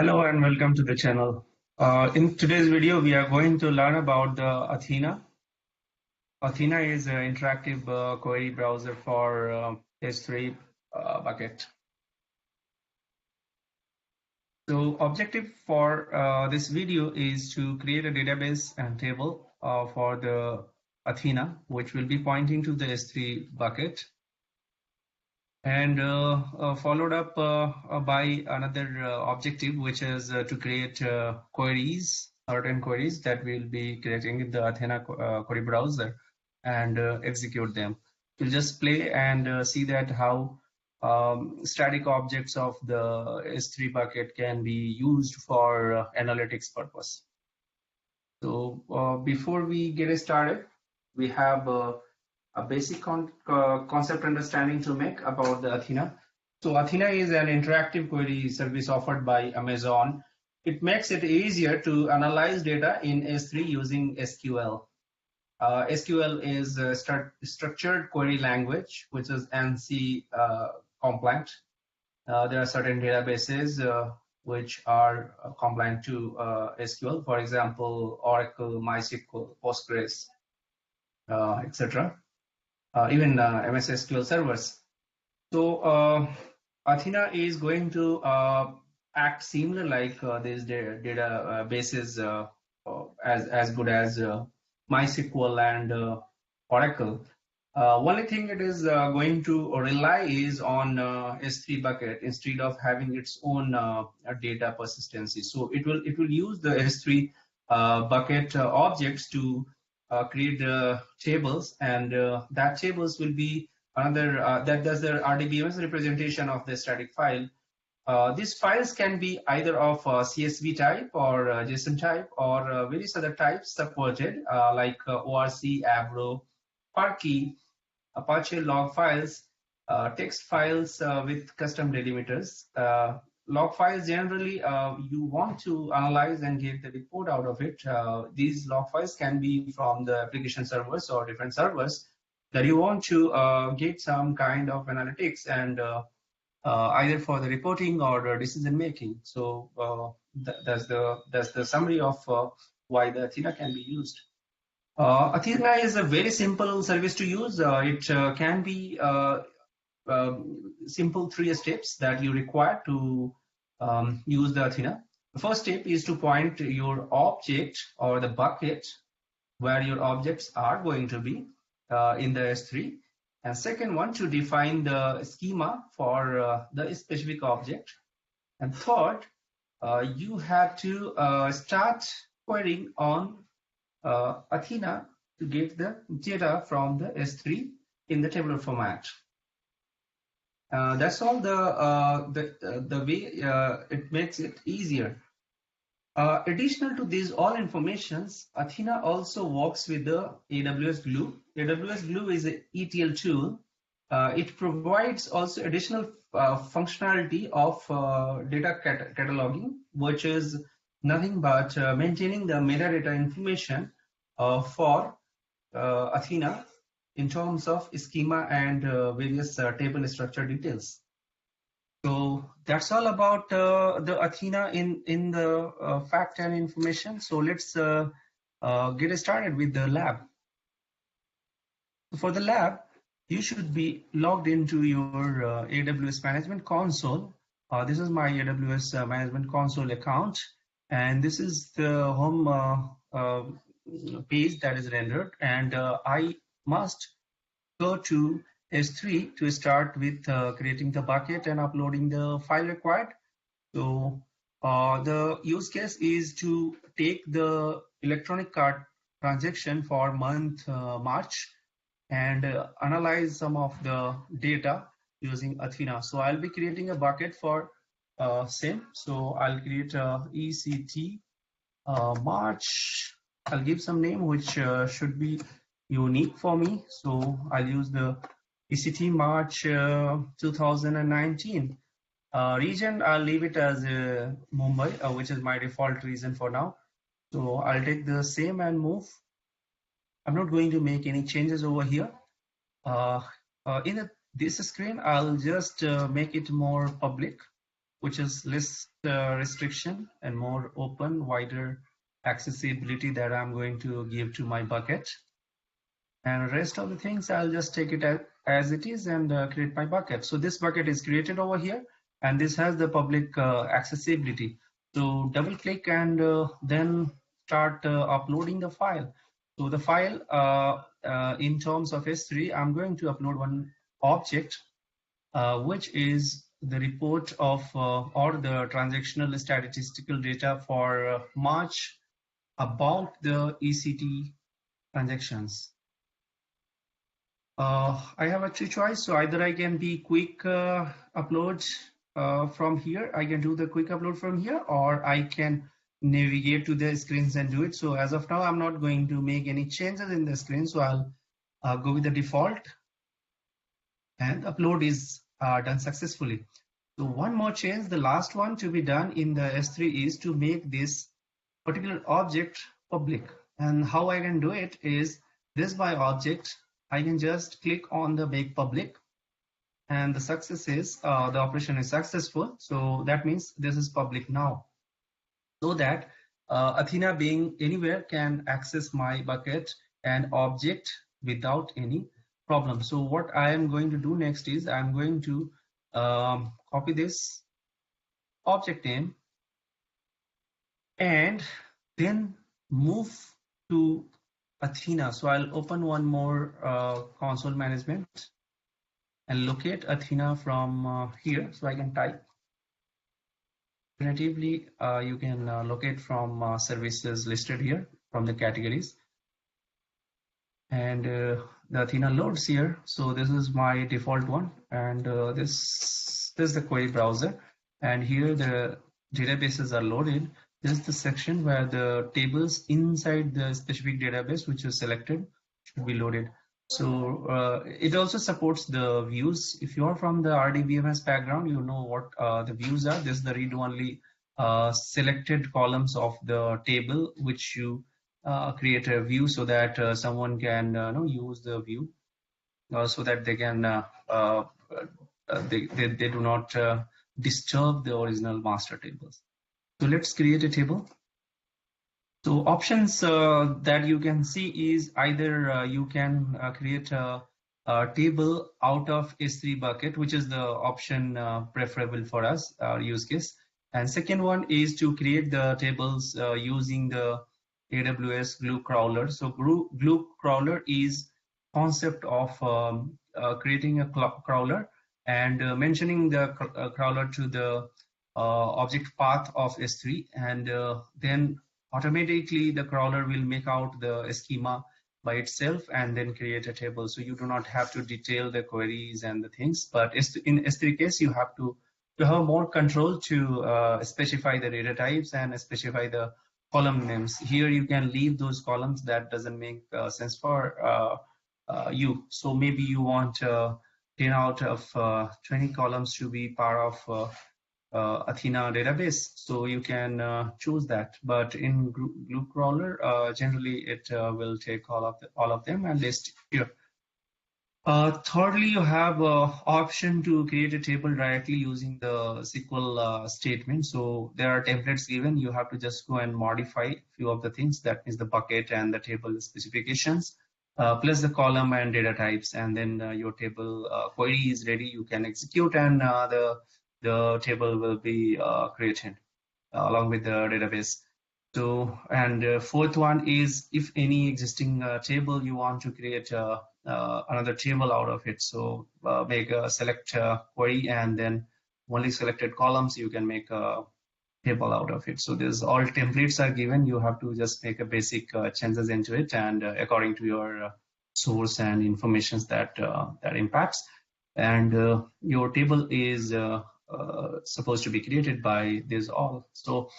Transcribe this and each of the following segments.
Hello and welcome to the channel. In today's video, we are going to learn about the Athena. Athena is an interactive query browser for S3 bucket. So objective for this video is to create a database and table for the Athena, which will be pointing to the S3 bucket, and followed up by another objective, which is to create certain queries that we'll be creating in the Athena query browser and execute them. We'll just play and see that how static objects of the S3 bucket can be used for analytics purpose. So before we get started, we have a basic concept understanding to make about the Athena. So Athena is an interactive query service offered by Amazon. It makes it easier to analyze data in S3 using SQL. SQL is a structured query language, which is ANSI compliant. There are certain databases which are compliant to SQL, for example, Oracle, MySQL, Postgres, etc. Even MS SQL servers. So Athena is going to act similar like these databases as good as MySQL and Oracle. Only thing it is going to rely is on S3 bucket instead of having its own data persistency. So it will use the S3 bucket objects to create the tables, and that tables will be another that does the RDBMS representation of the static file. These files can be either of CSV type or JSON type or various other types supported like ORC, Avro, Parquet, Apache log files, text files with custom delimiters. Log files generally you want to analyze and get the report out of it. These log files can be from the application servers or different servers that you want to get some kind of analytics and either for the reporting or decision making. So that's the summary of why the Athena can be used. Athena is a very simple service to use. It can be simple 3 steps that you require to use the Athena. The first step is to point your object or the bucket where your objects are going to be in the S3. And second one, to define the schema for the specific object. And third, you have to start querying on Athena to get the data from the S3 in the tabular format. That's all the way it makes it easier. Additional to these all informations, Athena also works with the AWS Glue. AWS Glue is an ETL tool. It provides also additional functionality of data cataloging, which is nothing but maintaining the metadata information for Athena in terms of schema and various table structure details. So that's all about the Athena in the fact and information. So let's get started with the lab. For the lab, you should be logged into your AWS Management Console. This is my AWS Management Console account, and this is the home page that is rendered, and I must go to S3 to start with creating the bucket and uploading the file required. So the use case is to take the electronic card transaction for month March and analyze some of the data using Athena. So I'll be creating a bucket for same. So I'll create ECT March. I'll give some name which should be unique for me. So I'll use the ECT March 2019. Region, I'll leave it as Mumbai, which is my default region for now. So I'll take the same and move. I'm not going to make any changes over here. In this screen, I'll just make it more public. which is less restriction and more open, wider accessibility that I'm going to give to my bucket. And rest of the things, I'll just take it as it is and create my bucket. So this bucket is created over here, and this has the public accessibility. So double click and then start uploading the file. So the file in terms of S3, I'm going to upload one object, which is the report of or the transactional statistical data for March about the ECT transactions. I have a two choice, so either I can be quick upload from here. I can do the quick upload from here, or I can navigate to the screens and do it. So as of now, I'm not going to make any changes in the screen, so I'll go with the default, and upload is done successfully. So one more change, the last one to be done in the S3 is to make this particular object public. And how I can do it is this by object. I can just click on the make public, and the success is the operation is successful. So that means this is public now, so that Athena being anywhere can access my bucket and object without any problem. So what I am going to do next is I'm going to copy this object name and then move to Athena. So I'll open one more console management and locate Athena from here. So I can type. Alternatively, you can locate from services listed here from the categories. And the Athena loads here. So this is my default one. And this is the query browser. And here the databases are loaded. This is the section where the tables inside the specific database which is selected should be loaded. So it also supports the views. If you are from the RDBMS background, you know what the views are. This is the read-only selected columns of the table which you create a view so that someone can use the view so that they can they do not disturb the original master tables. So let's create a table. So options that you can see is either you can create a table out of S3 bucket, which is the option preferable for us, our use case. And second one is to create the tables using the AWS Glue crawler. So Glue crawler is concept of creating a crawler and mentioning the crawler to the object path of S3, and then automatically the crawler will make out the schema by itself and then create a table. So you do not have to detail the queries and the things, but in S3 case you have to have more control to specify the data types and specify the column names. Here you can leave those columns that doesn't make sense for you. So maybe you want 10 out of 20 columns to be part of Athena database, so you can choose that. But in Glue crawler, generally it will take all of them and list here. Thirdly, you have option to create a table directly using the SQL statement. So there are templates given. You have to just go and modify a few of the things. That is the bucket and the table specifications, plus the column and data types, and then your table query is ready. You can execute, and the table will be created along with the database. So, and fourth one is if any existing table you want to create another table out of it. So make a select query, and then only selected columns you can make a table out of it. So there's all templates are given. You have to just make a basic changes into it, and according to your source and informations that that impacts. And your table is supposed to be created by this all. So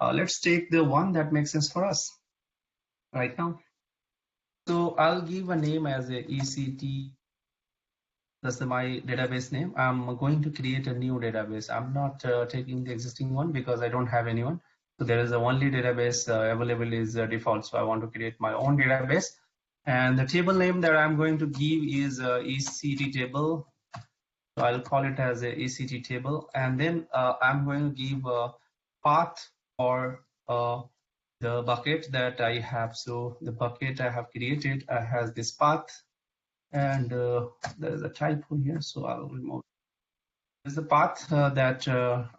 let's take the one that makes sense for us right now. So I'll give a name as a ECT. That's my database name. I'm going to create a new database. I'm not taking the existing one because I don't have anyone. So there is the only database available is default. So I want to create my own database. And the table name that I'm going to give is ECT table. So I'll call it as a ACT table, and then I'm going to give a path for the bucket that I have. So the bucket I have created has this path, and there's a typo here, so I'll remove. There's the path that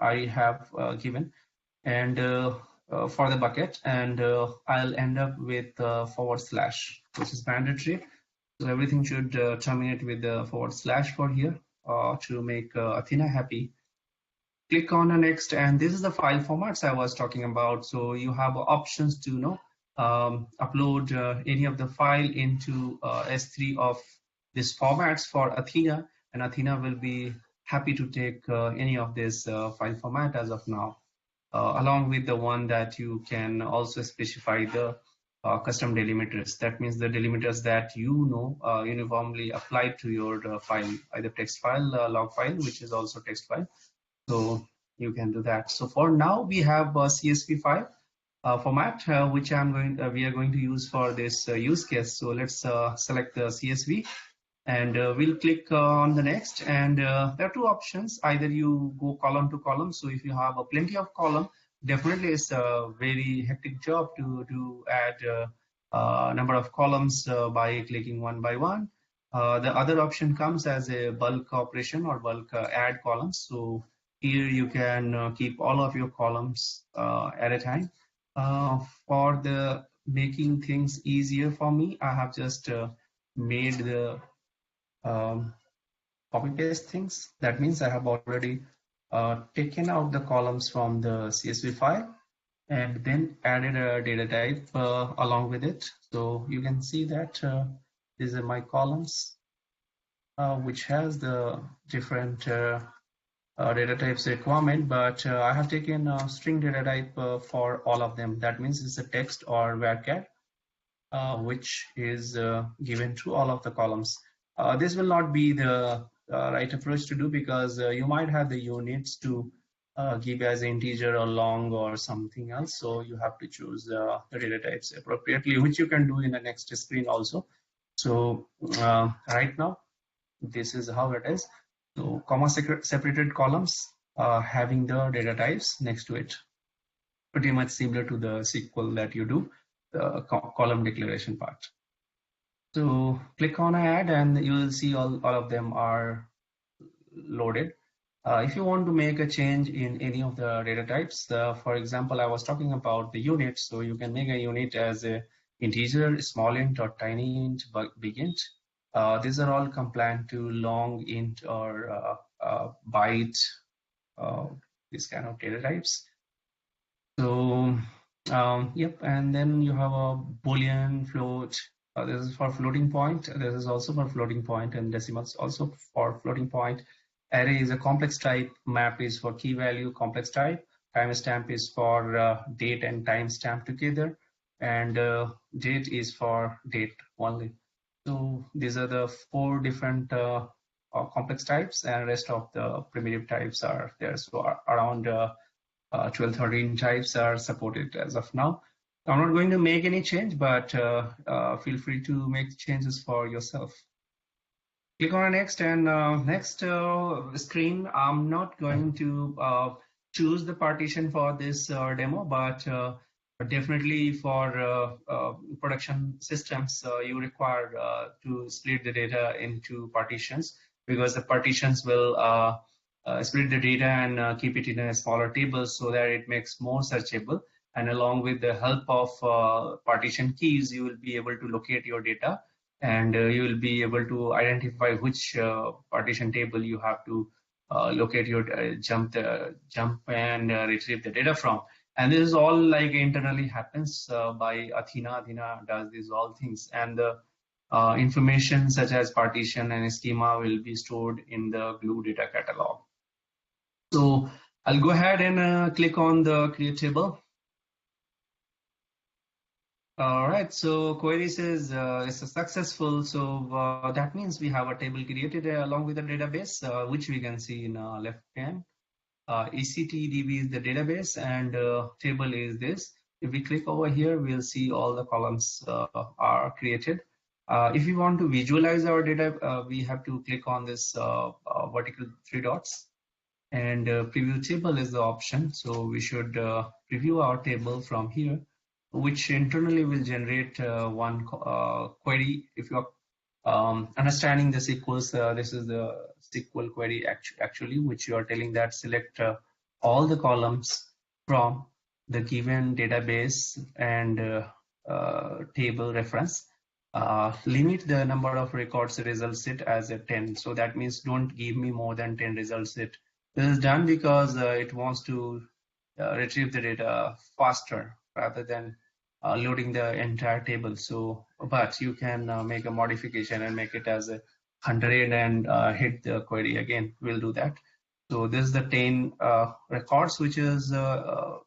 I have given, and for the bucket, and I'll end up with /, which is mandatory. So everything should terminate with the / for here to make Athena happy. Click on the next, and this is the file formats I was talking about. So you have options to upload any of the file into S3 of these formats for Athena, and Athena will be happy to take any of this file format as of now, along with the one that you can also specify the custom delimiters. That means the delimiters that uniformly applied to your file, either text file, log file, which is also text file. So you can do that. So for now, we have a CSV file format, which we are going to use for this use case. So let's select the CSV, and we'll click on the next. And there are two options. Either you go column to column. So if you have plenty of column, definitely it's a very hectic job to add number of columns by clicking one by one. The other option comes as a bulk operation or bulk add columns. So here you can keep all of your columns at a time. For the making things easier for me, I have just made the copy paste things. That means I have already taken out the columns from the CSV file and then added a data type along with it. So you can see that these are my columns, which has the different data types requirement, but I have taken a string data type for all of them. That means it's a text or varchar, which is given to all of the columns. This will not be the right approach to do, because you might have the units to give as integer or long or something else. So you have to choose the data types appropriately, which you can do in the next screen also. So right now, this is how it is. So comma separated columns having the data types next to it. Pretty much similar to the SQL that you do, the column declaration part. So click on add, and you will see all of them are loaded. If you want to make a change in any of the data types, for example, I was talking about the unit. So you can make a unit as a integer, small int, or tiny int, big int. These are all compliant to long int or byte, these kind of data types. So yep, and then you have a boolean, float. This is for floating point. This is also for floating point, and decimals also for floating point. Array is a complex type. Map is for key value, complex type. Timestamp is for date and timestamp together, and date is for date only. So these are the 4 different complex types, and rest of the primitive types are there. So around 12-13 types are supported as of now. I'm not going to make any change, but feel free to make changes for yourself. Click on next, and next screen, I'm not going to choose the partition for this demo, but definitely for production systems, you require to split the data into partitions, because the partitions will split the data and keep it in a smaller table so that it makes more searchable. And along with the help of partition keys, you will be able to locate your data, and you will be able to identify which partition table you have to locate your jump and retrieve the data from. And this is all like internally happens by Athena. Athena does these all things, and the information such as partition and schema will be stored in the Glue Data Catalog. So I'll go ahead and click on the create table. All right, so query says it's a successful. So that means we have a table created along with the database, which we can see in left hand. ECTDB is the database, and table is this. If we click over here, we'll see all the columns are created. If we want to visualize our data, we have to click on this vertical three dots, and preview table is the option. So we should preview our table from here, which internally will generate one query. If you are understanding the SQLs, this is the SQL query actually, which you are telling that select all the columns from the given database and table reference. Limit the number of records result set as a 10. So that means don't give me more than 10 result set. This is done because it wants to retrieve the data faster rather than loading the entire table. So, but you can make a modification and make it as a 100 and hit the query again. We'll do that. So this is the 10 records which is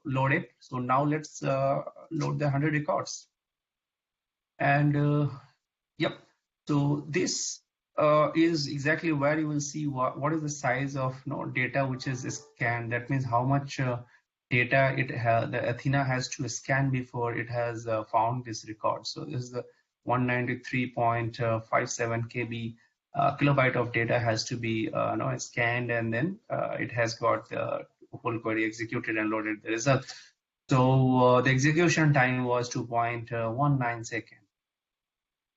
loaded. So now let's load the 100 records. And yep, so this is exactly where you will see what is the size of data which is scanned. That means how much data the Athena has to scan before it has found this record. So this is the 193.57 KB kilobyte of data has to be scanned, and then it has got the whole query executed and loaded the result. So the execution time was 2.19 seconds.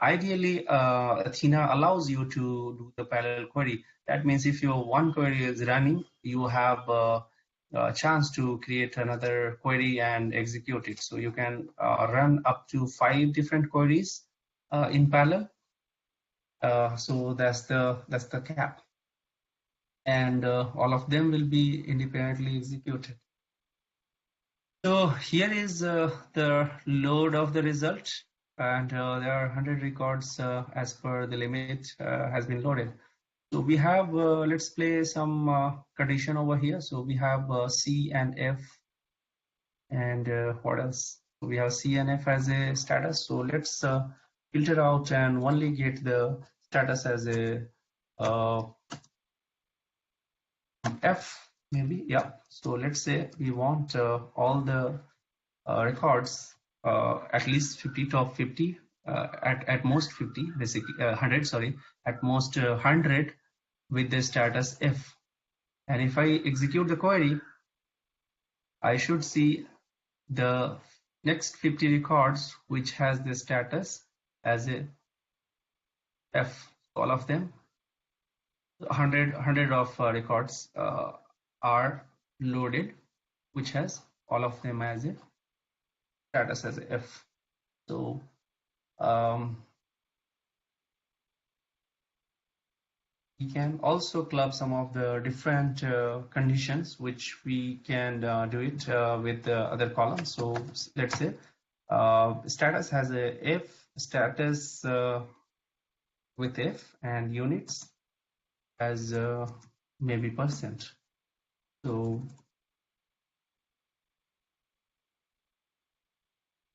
Ideally, Athena allows you to do the parallel query. That means if your one query is running, you have a chance to create another query and execute it. So you can run up to 5 different queries in parallel. So that's the cap, and all of them will be independently executed. So here is the load of the result, and there are 100 records as per the limit has been loaded. So we have, let's play some condition over here. So we have C and F, and what else? We have C and F as a status. So let's filter out and only get the status as a F, maybe. Yeah. So let's say we want all the records at least 50 top 50, at most 50, basically 100, sorry, at most 100 with the status F. And if I execute the query, I should see the next 50 records which has the status as a F. All of them, 100 of records are loaded, which has all of them as a status as a F. So we can also club some of the different conditions which we can do it with the other columns. So let's say status has a F, status with F, and units as maybe percent. So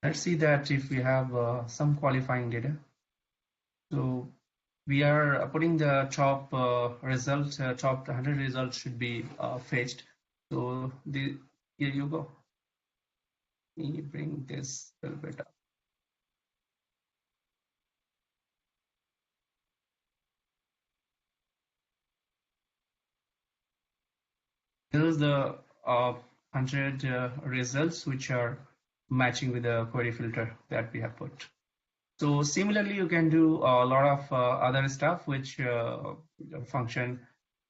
let's see that if we have some qualifying data. So we are putting the top result, top 100 results should be fetched. So here you go. Let me bring this a little bit up. This is the 100 results which are matching with the query filter that we have put. So similarly, you can do a lot of other stuff which function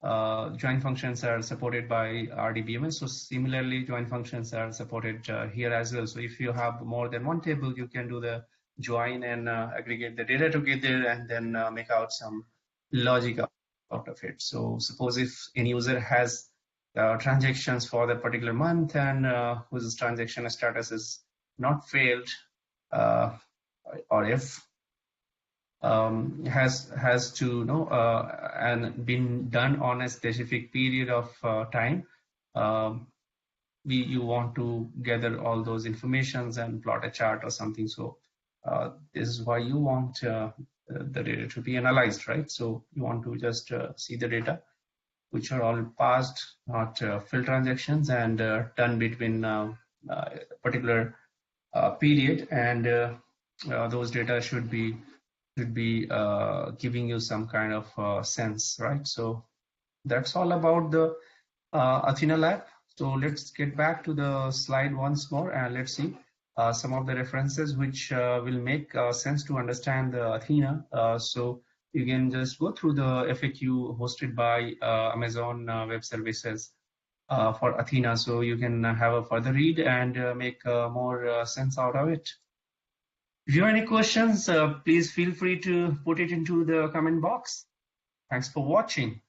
join functions are supported by RDBMS. So similarly, join functions are supported here as well. So if you have more than one table, you can do the join and aggregate the data together and then make out some logic out of it. So suppose if any user has transactions for that particular month and whose transaction status is not failed, or if has to and been done on a specific period of time, you want to gather all those informations and plot a chart or something. So this is why you want the data to be analyzed, right? So you want to just see the data which are all passed, not filled transactions, and done between particular period, and those data should be giving you some kind of sense, right? So That's all about the Athena lab. So let's get back to the slide once more and let's see some of the references which will make sense to understand the Athena. So you can just go through the FAQ hosted by Amazon Web Services for Athena. So you can have a further read and make more sense out of it. If you have any questions, please feel free to put it into the comment box. Thanks for watching.